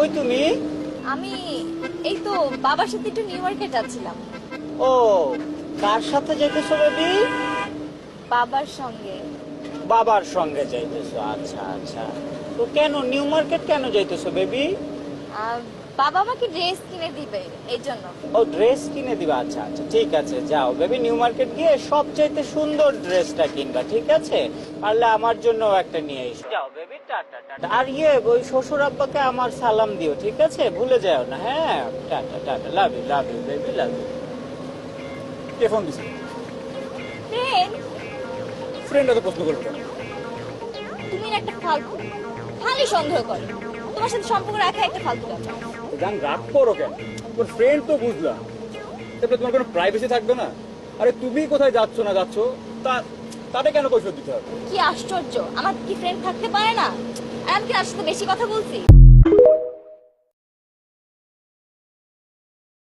কই তুমি? আমি এই তো বাবার সাথে একটু নিউ মার্কেট যাচ্ছিলাম। ও, কার সাথে যাইতেছো বেবি? বাবার সঙ্গে। বাবার সঙ্গে যাইতেছো, আচ্ছা আচ্ছা। তো কেন নিউ মার্কেট কেন যাইতেছো বেবি? বাবা আমাকে ড্রেস কিনে দিবে এই জন্য। ও, ড্রেস কিনে দিবা, আচ্ছা আচ্ছা, ঠিক আছে, যাও বেবি নিউ মার্কেট গিয়ে সবচাইতে সুন্দর ড্রেসটা কিনবা, ঠিক আছে? পারলে আমার জন্য একটা নিয়ে এসো। যাও বেবি, টাটা টাটা। আর ওই শ্বশুর আব্বাকে আমার সালাম দিও, ঠিক আছে? ভুলে যাও না, হ্যাঁ? Tata tata, love you baby, love you. কে ফোন দিছে? ফ্রেন্ড, ফ্রেন্ডরা তো প্রশ্ন করবে কেন? তুমি না একটা ফালতু, খালি সন্দেহ করে। তোমার সাথে সম্পর্ক রাখা একটা ফালতু কাজ। গান রাগ করো কেন? তোর ফ্রেন্ড তো বুঝলাম, তারপরে তোমার কোনো প্রাইভেসি থাকবে না? আরে তুমি কোথায় যাচ্ছ না যাচ্ছ তা তাতে কেন কৈফিয়ত দিতে হবে? কি আশ্চর্য, আমার কি ফ্রেন্ড থাকতে পারে না? আর আমি কি তার সাথে বেশি কথা বলছি?